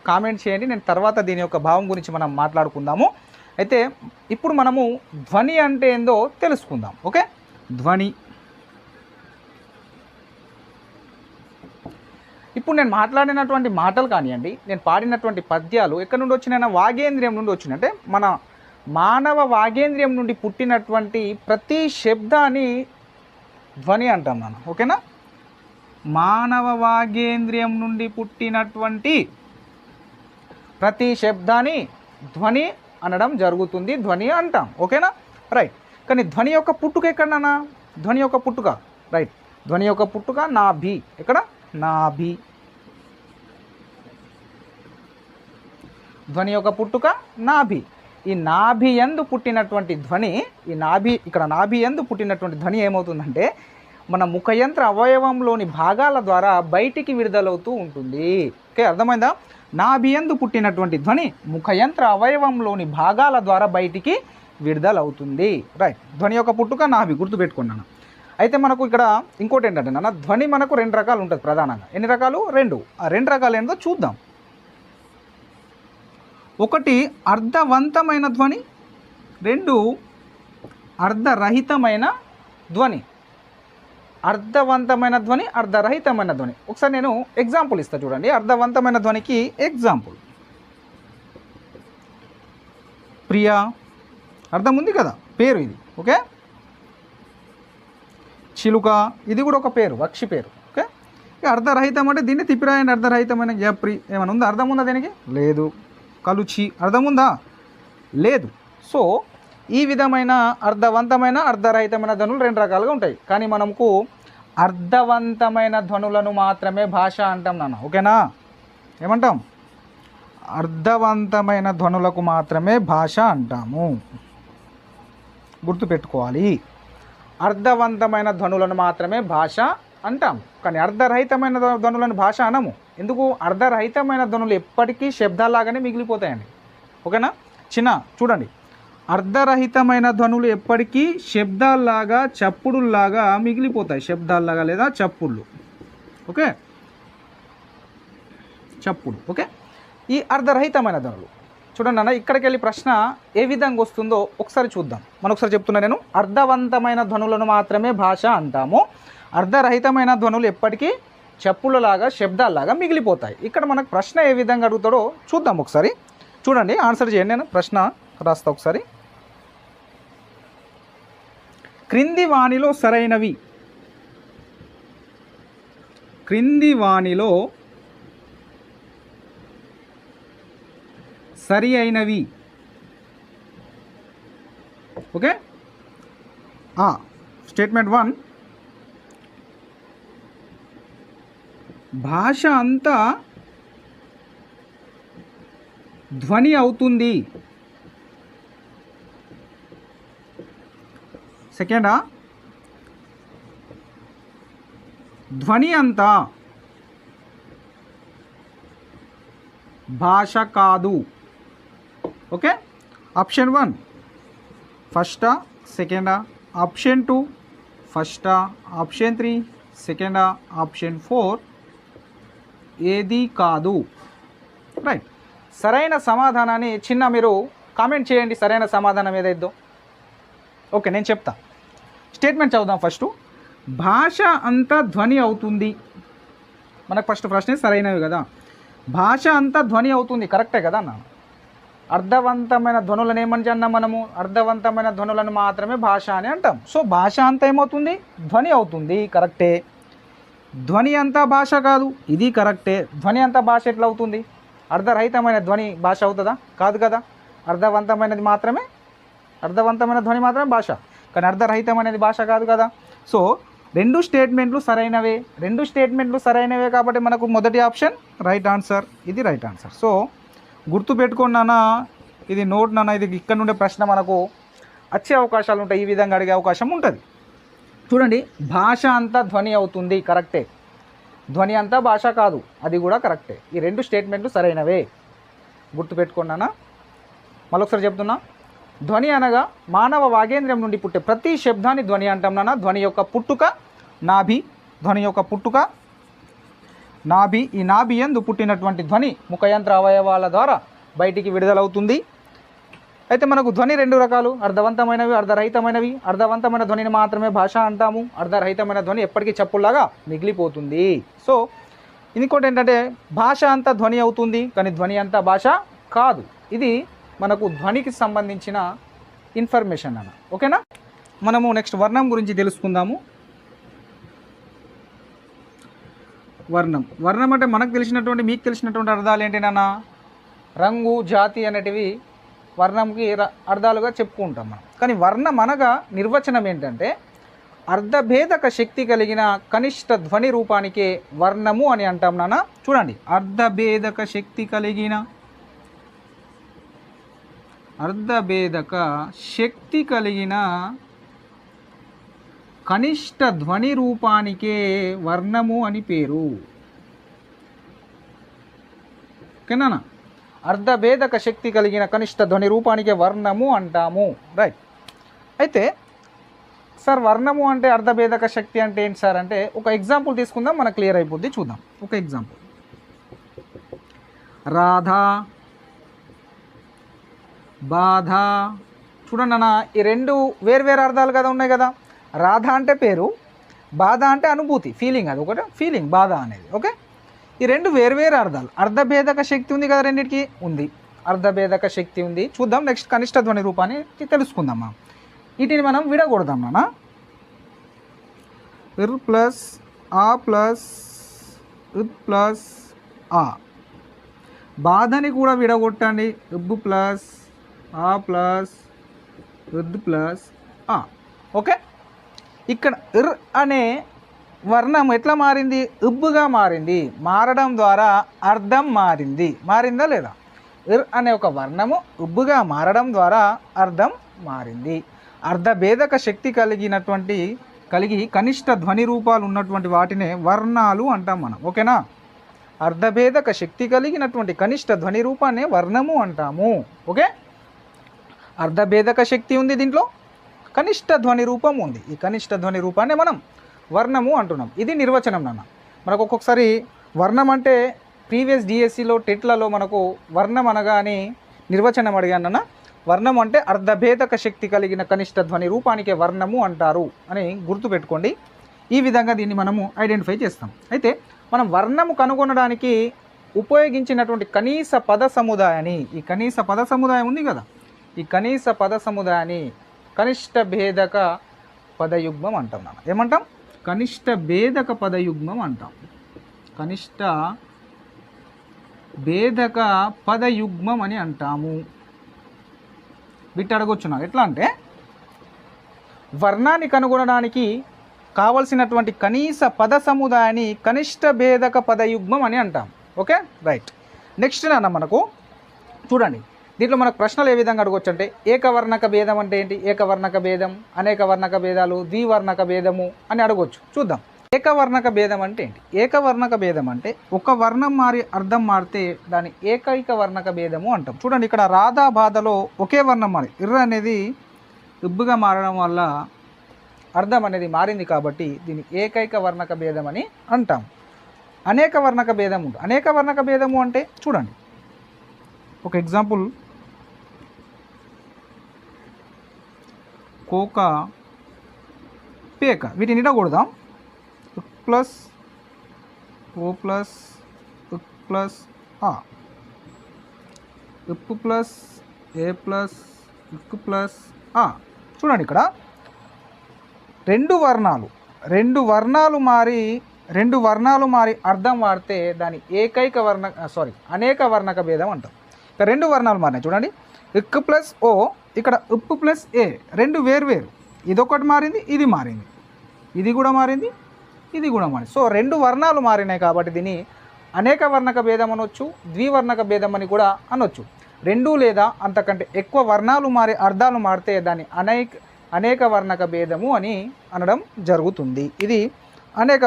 Comment చేయండి. నేను తర్వాత దీని యొక్క భావం గురించి మనం మాట్లాడుకుందాము. అయితే ఇప్పుడు మనము ధ్వని అంటే ఏందో తెలుసుకుందాం. ఓకే, ధ్వని. ఇప్పుడు నేను మాట్లాడినటువంటి మాటలు కానివ్వండి, నేను పాడినటువంటి పద్యాలు ఎక్కడి నుండి వచ్చినాయి? వాగేంద్రియం నుండి వచ్చినాయి. అంటే మన మానవ వాగేంద్రియం నుండి పుట్టినటువంటి ప్రతి శబ్దాన్ని ధ్వని అంటాం మనం. ఓకేనా? మానవ వాగేంద్రియం నుండి పుట్టినటువంటి ప్రతి శబ్దాన్ని ధ్వని అనడం జరుగుతుంది, ధ్వని అంటాం. ఓకేనా? రైట్. కానీ ధ్వని యొక్క పుట్టుక ఎక్కడన్నా? ధ్వని యొక్క పుట్టుక, రైట్, ధ్వని యొక్క పుట్టుక నాభి. ఎక్కడ? నాభి. ధ్వని యొక్క పుట్టుక నాభి. ఈ నాభి యందు పుట్టినటువంటి ధ్వని, ఈ నాభి, ఇక్కడ నాభి యందు పుట్టినటువంటి ధ్వని ఏమవుతుందంటే మన ముఖయంత్ర అవయవంలోని భాగాల ద్వారా బయటికి విడుదలవుతూ ఉంటుంది. ఓకే, అర్థమైందా? నాభి యందు పుట్టినటువంటి ధ్వని ముఖయంత్ర అవయవంలోని భాగాల ద్వారా బయటికి విడుదలవుతుంది. రైట్. ధ్వని యొక్క పుట్టుక నాభి, గుర్తుపెట్టుకున్నాను. అయితే మనకు ఇక్కడ ఇంకోటి ఏంటంటే నాన్న, ధ్వని మనకు 2 రకాలు ఉంటుంది ప్రధానంగా. ఎన్ని రకాలు? 2. ఆ 2 రకాలు ఏంటో చూద్దాం. ఒకటి అర్థవంతమైన ధ్వని, 2 అర్ధరహితమైన ధ్వని. అర్థవంతమైన ధ్వని, అర్ధరహితమైన ధ్వని. ఒకసారి నేను ఎగ్జాంపుల్ ఇస్తా చూడండి. అర్థవంతమైన ధ్వనికి ఎగ్జాంపుల్, ప్రియా. అర్థం ఉంది కదా, పేరు ఇది. ఓకే, చిలుక, ఇది కూడా ఒక పేరు, పక్షి పేరు. ఓకే, ఇక అర్ధరహితం అంటే దీన్ని తిప్పిరాయండి. అర్ధరహితమైన జప్రి ఏమైనా ఉందా? అర్థం ఉందా దీనికి? లేదు. కలుచి అర్థం ఉందా? లేదు. సో ఈ విధమైన అర్థవంతమైన అర్ధరహితమైన ధ్వనులు 2 రకాలుగా ఉంటాయి. కానీ మనకు అర్థవంతమైన ధ్వనులను మాత్రమే భాష అంటాం నాన్న. ఓకేనా? ఏమంటాం? అర్థవంతమైన ధ్వనులకు మాత్రమే భాష అంటాము, గుర్తుపెట్టుకోవాలి. అర్థవంతమైన ధ్వనులను మాత్రమే భాష అంటాం, కానీ అర్ధరహితమైన ధ్వనులను భాష అనము. ఎందుకు? అర్ధరహితమైన ధ్వనులు ఎప్పటికీ శబ్దాల్లాగానే మిగిలిపోతాయండి. ఓకేనా? చిన్న చూడండి, అర్ధరహితమైన ధ్వనులు ఎప్పటికీ శబ్దాల్లాగా, చప్పుడుల్లాగా మిగిలిపోతాయి. శబ్దాల్లాగా లేదా చప్పుళ్ళు. ఓకే, చప్పుడు. ఓకే, ఈ అర్ధరహితమైన ధ్వనులు చూడండి అన్న, ఇక్కడికి వెళ్ళి ప్రశ్న ఏ విధంగా వస్తుందో ఒకసారి చూద్దాం. ఒకసారి చెప్తున్నా నేను, అర్ధవంతమైన ధ్వనులను మాత్రమే భాష అంటాము, అర్ధరహితమైన ధ్వనులు ఎప్పటికీ చెప్పులలాగా, శబ్దాల్లాగా మిగిలిపోతాయి. ఇక్కడ మనకు ప్రశ్న ఏ విధంగా అడుగుతాడో చూద్దాం. ఒకసారి చూడండి, ఆన్సర్ చేయండి. నేను ప్రశ్న రాస్తా ఒకసారి. క్రింది వాణిలో సరైనవి, క్రింది వాణిలో సరి అయినవి. ఓకే, స్టేట్మెంట్ 1, భాష అంతా ధ్వని అవుతుంది. సెకండా, ధ్వని అంతా భాష కాదు. ఓకే, ఆప్షన్ 1 ఫస్టా, సెకండా, ఆప్షన్ 2 ఫస్టా, ఆప్షన్ 3 సెకండా, ఆప్షన్ 4 ఏది కాదు. రైట్. సరైన సమాధానాన్ని చిన్న మీరు కామెంట్ చేయండి, సరైన సమాధానం ఏదైద్దో. ఓకే, నేను చెప్తా. స్టేట్మెంట్ చదువుదాం ఫస్ట్. భాష అంతా ధ్వని అవుతుంది. మనకు ఫస్ట్ ప్రశ్న సరైనవి కదా. భాష అంతా ధ్వని అవుతుంది, కరెక్టే కదా అన్న. అర్థవంతమైన ధ్వనులను ఏమని అన్నాం మనము? అర్థవంతమైన ధ్వనులను మాత్రమే భాష అని అంటాం. సో భాష అంతా ఏమవుతుంది? ధ్వని అవుతుంది, కరెక్టే. ధ్వని అంతా భాష కాదు, ఇది కరెక్టే. ధ్వని అంతా భాష ఎట్లా అవుతుంది? అర్ధరహితమైన ధ్వని భాష అవుతుందా? కాదు కదా. అర్థవంతమైన ధ్వని మాత్రమే భాష, కానీ అర్ధరహితమైనది భాష కాదు కదా. సో 2 స్టేట్మెంట్లు సరైనవే. 2 స్టేట్మెంట్లు సరైనవే కాబట్టి మనకు మొదటి ఆప్షన్ రైట్ ఆన్సర్, ఇది రైట్ ఆన్సర్. సో గుర్తుపెట్టుకోండి నాన్న, ఇది నోట్ నాన్న. ఇది ఇక్కడ నుండే ప్రశ్న మనకు వచ్చే అవకాశాలు ఉంటాయి, ఈ విధంగా అడిగే అవకాశం ఉంటుంది. చూడండి, భాష అంతా ధ్వని అవుతుంది, కరెక్టే. ధ్వని అంతా భాష కాదు, అది కూడా కరెక్టే. ఈ 2 స్టేట్మెంట్లు సరైనవే, గుర్తుపెట్టుకోండి నాన్న. మళ్ళొకసారి చెప్తున్నా, ధ్వని అనగా మానవ వాగేంద్రియం నుండి పుట్టే ప్రతి శబ్దాన్ని ధ్వని అంటాం నాన్న. ధ్వని యొక్క పుట్టుక నాభి, ధ్వని యొక్క పుట్టుక నాభి, ఈ నాభి యందు పుట్టినటువంటి ధ్వని ముఖయంత్ర అవయవాల ద్వారా బయటికి విడుదలవుతుంది. అయితే మనకు ధ్వని రెండు రకాలు, అర్ధవంతమైనవి, అర్ధరహితమైనవి. అర్ధవంతమైన ధ్వనిని మాత్రమే భాష అంటాము. అర్ధరహితమైన ధ్వని ఎప్పటికీ చప్పుల్లాగా మిగిలిపోతుంది. సో ఇంకోటి ఏంటంటే భాష అంతా ధ్వని అవుతుంది, కానీ ధ్వని అంతా భాష కాదు. ఇది మనకు ధ్వనికి సంబంధించిన ఇన్ఫర్మేషన్ అన్న. ఓకేనా, మనము నెక్స్ట్ వర్ణం గురించి తెలుసుకుందాము. వర్ణం అంటే మనకు తెలిసినటువంటి, మీకు తెలిసినటువంటి అర్థాలు ఏంటి నాన్న? రంగు, జాతి అనేటివి వర్ణంకి అర్థాలుగా చెప్పుకుంటాం మనం. కానీ వర్ణం అనగా నిర్వచనం ఏంటంటే అర్ధభేదక శక్తి కలిగిన కనిష్ట ధ్వని రూపానికే వర్ణము అని అంటాం నాన్న. చూడండి, అర్ధభేదక శక్తి కలిగిన కనిష్ట ధ్వని రూపానికే వర్ణము అని పేరు. ఓకేనా? అర్ధభేదక శక్తి కలిగిన కనిష్ట ధ్వని రూపానికే వర్ణము అంటాము. రైట్. అయితే సార్ వర్ణము అంటే అర్ధభేదక శక్తి అంటే ఏంటి సార్ అంటే ఒక ఎగ్జాంపుల్ తీసుకుందాం, మనకు క్లియర్ అయిపోద్ది. చూద్దాం ఒక ఎగ్జాంపుల్. రాధా, బాధ. చూడండి అన్న, ఈ రెండు వేర్వేరు అర్థాలు కదా ఉన్నాయి కదా. రాధ అంటే పేరు, బాధ అంటే అనుభూతి, ఫీలింగ్. అది ఒకటే ఫీలింగ్, బాధ అనేది. ఓకే, ఈ రెండు వేర్వేరు అర్థాలు. అర్ధభేదక శక్తి ఉంది కదా రెండింటికి, ఉంది. అర్ధభేదక శక్తి ఉంది. చూద్దాం నెక్స్ట్ కనిష్ట ధ్వని రూపాన్ని తెలుసుకుందామా. వీటిని మనం విడగొడదాం నాన్న. ఇర్ ప్లస్ ఆ ప్లస్ ఇద్ ప్లస్ ఆ. బాధని కూడా విడగొట్టండి. ఇబ్బు ప్లస్ ఆ ప్లస్ ఇద్ ప్లస్ ఆ. ఓకే, ఇక్కడ ఇర్ అనే వర్ణం ఎట్లా మారింది? ఇబ్బుగా మారింది. మారడం ద్వారా అర్థం మారింది. మారిందా లేదా? ఇర్ అనే ఒక వర్ణము ఇబ్బుగా మారడం ద్వారా అర్థం మారింది. అర్ధభేదక శక్తి కలిగి కనిష్ట ధ్వని రూపాలు ఉన్నటువంటి వాటినే వర్ణాలు అంటాం మనం. ఓకేనా? అర్ధభేదక శక్తి కలిగినటువంటి కనిష్ట ధ్వని రూపాన్ని వర్ణము అంటాము. ఓకే, అర్ధభేదక శక్తి ఉంది దీంట్లో, కనిష్ట ధ్వని రూపం ఉంది. ఈ కనిష్ట ధ్వని రూపాన్ని మనం వర్ణము అంటున్నాం. ఇది నిర్వచనం నాన్న. మనకు ఒక్కొక్కసారి వర్ణం అంటే ప్రీవియస్ డిఎస్సిలో టెట్లలో మనకు వర్ణం అనగా అని నిర్వచనం అడిగాను నాన్న. వర్ణం అంటే అర్ధభేదక శక్తి కలిగిన కనిష్ట ధ్వని రూపానికే వర్ణము అంటారు అని గుర్తుపెట్టుకోండి. ఈ విధంగా దీన్ని మనము ఐడెంటిఫై చేస్తాం. అయితే మనం వర్ణము కనుగొనడానికి ఉపయోగించినటువంటి కనీస పద సముదాయాన్ని, ఈ కనీస పద సముదాయం ఉంది కదా, ఈ కనీస పద సముదాయాన్ని కనిష్ట భేదక పదయుగ్మం అంటాం నాన్న. ఏమంటాం? కనిష్ట భేదక పదయుగ్మం అంటాం. కనిష్ట భేదక పదయుగ్మం అని అంటాము. వీటి అడగొచ్చు నాకు. ఎట్లా అంటే వర్ణాన్ని కనుగొనడానికి కావలసినటువంటి కనీస పద సముదాయాన్ని కనిష్ట భేదక పదయుగ్మం అని అంటాం. Okay, right. నెక్స్ట్ నాన్న మనకు చూడండి, దీంట్లో మనకు ప్రశ్నలు ఏ విధంగా అడగొచ్చు అంటే ఏకవర్ణక భేదం అంటే ఏంటి? ఏకవర్ణక భేదం, అనేక వర్ణక భేదాలు, ద్వివర్ణక భేదము అని అడగొచ్చు. చూద్దాం. ఏకవర్ణక భేదం అంటే ఏంటి? ఏకవర్ణక భేదం అంటే ఒక వర్ణం మారి అర్థం మారితే దాన్ని ఏకైక వర్ణక భేదము అంటాం. చూడండి, ఇక్కడ రాధా బాధలో ఒకే వర్ణం మారి ఇర్ర అనేది ఇబ్బుగా మారడం వల్ల అర్థం అనేది మారింది కాబట్టి దీన్ని ఏకైక వర్ణక భేదం అని అంటాం. అనేక వర్ణక భేదం ఉంటుంది. అనేక వర్ణక భేదము అంటే చూడండి ఒక ఎగ్జాంపుల్. కోక, పేక, వీటిని ఇడకూడదాం. ప్లస్ ఓ ప్లస్ ప్లస్ ఆ, ఇప్పు ప్లస్ ఏ ప్లస్ ఇక్కు ప్లస్ ఆ. చూడండి, ఇక్కడ రెండు వర్ణాలు మారి అర్థం వాడితే దాని అనేక వర్ణక భేదం అంటాం. ఇక్కడ రెండు వర్ణాలు మారినాయి చూడండి. ఇక్కు ప్లస్ ఓ, ఇక్కడ ఉప్పు ప్లస్ ఏ, రెండు వేర్వేరు. ఇదొకటి మారింది, ఇది మారింది, ఇది కూడా మారింది, ఇది కూడా మారింది. సో రెండు వర్ణాలు మారినాయి కాబట్టి దీన్ని అనేక వర్ణక భేదం అనొచ్చు, ద్వివర్ణక భేదం అని కూడా అనొచ్చు. రెండు లేదా అంతకంటే ఎక్కువ వర్ణాలు మారి అర్థాలు మారితే దాన్ని అనేక వర్ణక భేదము అని అనడం జరుగుతుంది. ఇది అనేక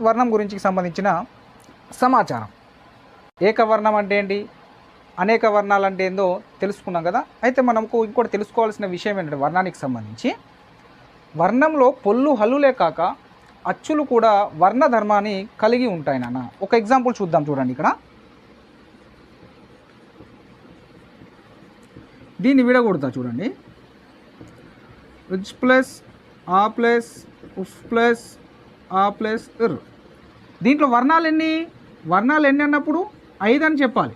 వర్ణం గురించి సంబంధించిన సమాచారం. ఏకవర్ణం అంటే ఏంటి, అనేక వర్ణాలు అంటే ఏందో తెలుసుకున్నాం కదా. అయితే మనకు ఇంకోటి తెలుసుకోవాల్సిన విషయం ఏంటంటే వర్ణానికి సంబంధించి వర్ణంలో పొల్లు హల్లులే కాక అచ్చులు కూడా వర్ణ ధర్మాన్ని కలిగి ఉంటాయి నాన్న. ఒక ఎగ్జాంపుల్ చూద్దాం చూడండి. ఇక్కడ దీన్ని విడగొడతా చూడండి. ఇచ్ ప్లస్ ఆ ప్లస్ ఉఫ్ ప్లస్ ఆ ప్లస్ ఇర్. దీంట్లో వర్ణాలు ఎన్ని అన్నప్పుడు 5 అని చెప్పాలి.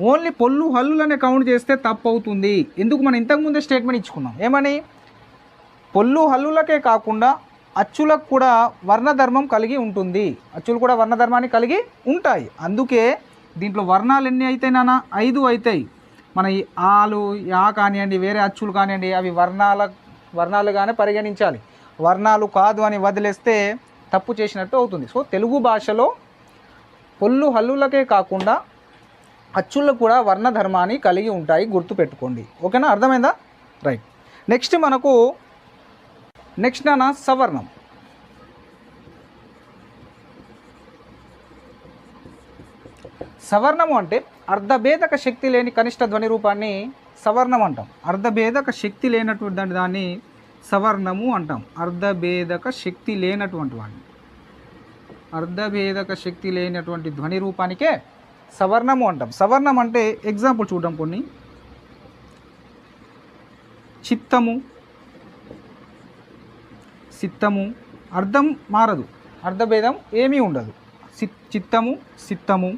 ఓన్లీ పొల్లు హల్లులనే కౌంట్ చేస్తే తప్పు అవుతుంది. ఎందుకు? మనం ఇంతకుముందే స్టేట్మెంట్ ఇచ్చుకున్నాం. ఏమని? పొల్లు హల్లులకే కాకుండా అచ్చులకు కూడా వర్ణధర్మం కలిగి ఉంటుంది. అచ్చులు కూడా వర్ణధర్మాన్ని కలిగి ఉంటాయి. అందుకే దీంట్లో వర్ణాలు ఎన్ని అవుతాయి నాన్న? 5 అవుతాయి. మన ఈ ఆలు యా కానివ్వండి, వేరే అచ్చులు కానివ్వండి, అవి వర్ణాలుగానే పరిగణించాలి. వర్ణాలు కాదు అని వదిలేస్తే తప్పు చేసినట్టు అవుతుంది. సో తెలుగు భాషలో పొల్లు హల్లులకే కాకుండా అచ్చులు కూడా వర్ణధర్మాన్ని కలిగి ఉంటాయి. గుర్తుపెట్టుకోండి. ఓకేనా? అర్థమైందా? రైట్. నెక్స్ట్ నాన్న సవర్ణం. సవర్ణము అంటే అర్ధభేదక శక్తి లేని కనిష్ట ధ్వని రూపాన్ని సవర్ణం అంటాం. అర్ధభేదక శక్తి లేనటువంటి దాన్ని సవర్ణము అంటాం. అర్ధభేదక శక్తి లేనటువంటి వాడిని, అర్ధభేదక శక్తి లేనటువంటి ధ్వని రూపానికే సవర్ణము అంటాం. సవర్ణం అంటే ఎగ్జాంపుల్ చూద్దాం కొన్ని. చిత్తము, సిత్తము. అర్థం మారదు, అర్ధభేదం ఏమీ ఉండదు. చిత్తము, సిత్తము.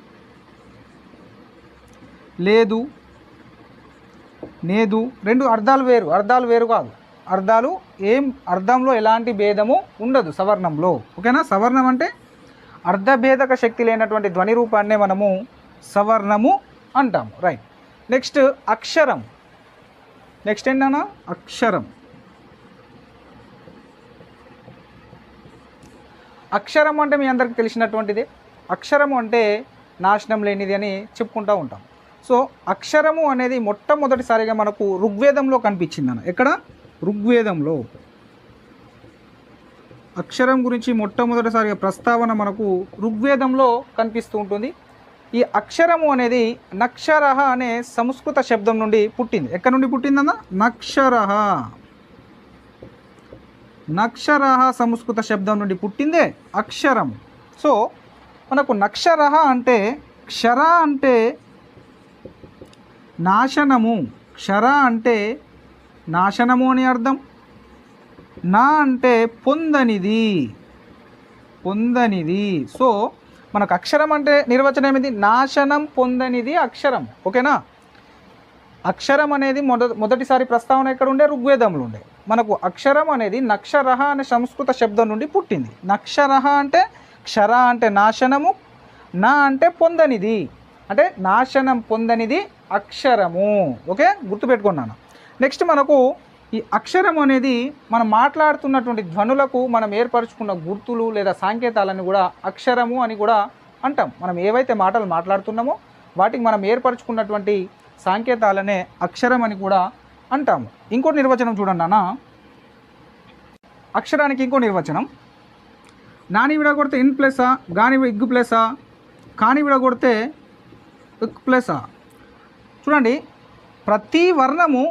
లేదు, నేదు. 2 అర్థాలు వేరు కాదు. అర్థంలో ఎలాంటి భేదము ఉండదు సవర్ణంలో. ఓకేనా? సవర్ణం అంటే అర్ధభేదక శక్తి లేనటువంటి ధ్వని రూపాన్నే మనము సవర్ణము అంటాము. రైట్. నెక్స్ట్ అక్షరం. నెక్స్ట్ ఏంటన్నా? అక్షరం. అక్షరం అంటే మీ అందరికి తెలిసినటువంటిది. అక్షరము అంటే నాశనం లేనిది అని చెప్పుకుంటూ ఉంటాం. సో అక్షరము అనేది మొట్టమొదటిసారిగా మనకు ఋగ్వేదంలో కనిపించిందన్న. ఎక్కడ? ఋగ్వేదంలో అక్షరం గురించి మొట్టమొదటిసారిగా ప్రస్తావన మనకు ఋగ్వేదంలో కనిపిస్తూ ఉంటుంది. ఈ అక్షరము అనేది నక్షరహ అనే సంస్కృత శబ్దం నుండి పుట్టింది. ఎక్కడి నుండి పుట్టిందన్న? నక్షరహ. నక్షరహ సంస్కృత శబ్దం నుండి పుట్టిందే అక్షరం. సో మనకు నక్షరహ అంటే క్షర అంటే నాశనము, క్షర అంటే నాశనము అని అర్థం. నా అంటే పొందనిది, పొందనిది. సో మనకు అక్షరం అంటే నిర్వచనం ఏమిటి? నాశనం పొందనిది అక్షరం. ఓకేనా? అక్షరం అనేది మొదటిసారి ప్రస్తావన ఎక్కడ ఉండే? ఋగ్వేదంలో ఉండే. మనకు అక్షరం అనేది నక్షరహ అనే సంస్కృత శబ్దం నుండి పుట్టింది. నక్షరహ అంటే క్షర అంటే నాశనము, నా అంటే పొందనిది, అంటే నాశనం పొందనిది అక్షరము. ఓకే, గుర్తుపెట్టుకున్నాను. నెక్స్ట్ మనకు ఈ అక్షరం అనేది మనం మాట్లాడుతున్నటువంటి ధ్వనులకు మనం ఏర్పరచుకున్న గుర్తులు లేదా సంకేతాలను కూడా అక్షరము అని కూడా అంటాం. మనం ఏవైతే మాటలు మాట్లాడుతున్నామో వాటికి మనం ఏర్పరచుకున్నటువంటి సంకేతాలనే అక్షరం అని కూడా అంటాము. ఇంకో నిర్వచనం చూడండి అన్న. అక్షరానికి ఇంకో నిర్వచనం. నాని విడగొడితే ఇన్ ప్లస్సా, గాని ఇగ్గు ప్లస్సా, కాని విడగొడితే ఇక్ ప్లస్సా. చూడండి, ప్రతి వర్ణము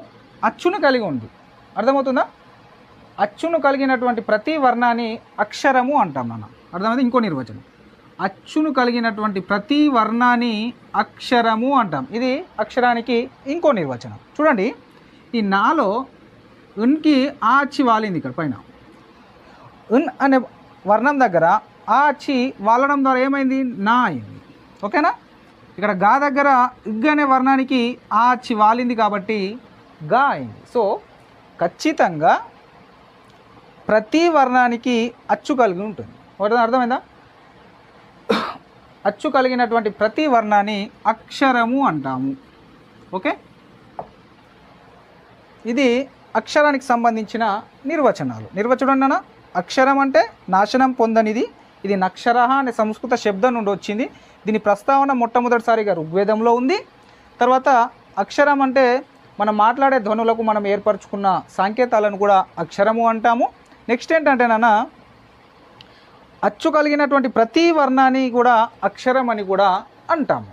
అచ్చును కలిగి ఉంది. అర్థమవుతుందా? అచ్చును కలిగినటువంటి ప్రతి వర్ణాన్ని అక్షరము అంటాం నాన్న. అర్థమైంది? ఇంకో నిర్వచనం. అచ్చును కలిగినటువంటి ప్రతి వర్ణాన్ని అక్షరము అంటాం. ఇది అక్షరానికి ఇంకో నిర్వచనం. చూడండి, ఈ నాలో ఉన్కి ఆ అచ్చి వాలింది. ఇక్కడ పైన ఉన్ అనే వర్ణం దగ్గర ఆ అచ్చి వాలడం ద్వారా ఏమైంది? నా అయింది. ఓకేనా? ఇక్కడ గా దగ్గర ఇగ్ అనే వర్ణానికి ఆ అచ్చి వాలింది కాబట్టి గా అయింది. సో ఖచ్చితంగా ప్రతి వర్ణానికి అచ్చు కలిగి ఉంటుంది. అర్థమైందా? అచ్చు కలిగినటువంటి ప్రతి వర్ణాన్ని అక్షరము అంటాము. ఓకే, ఇది అక్షరానికి సంబంధించిన నిర్వచనాలు. నిర్వచనం అన్న, అక్షరం అంటే నాశనం పొందనిది. ఇది నక్షరహ అనే సంస్కృత శబ్దం నుండి వచ్చింది. దీని ప్రస్తావన మొట్టమొదటిసారిగా ఋగ్వేదంలో ఉంది. తర్వాత అక్షరం అంటే మనం మాట్లాడే ధ్వనులకు మనం ఏర్పరచుకున్న సంకేతాలను కూడా అక్షరము అంటాము. నెక్స్ట్ ఏంటంటే నాన్న, అచ్చు కలిగినటువంటి ప్రతి వర్ణాన్ని కూడా అక్షరం అని కూడా అంటాము.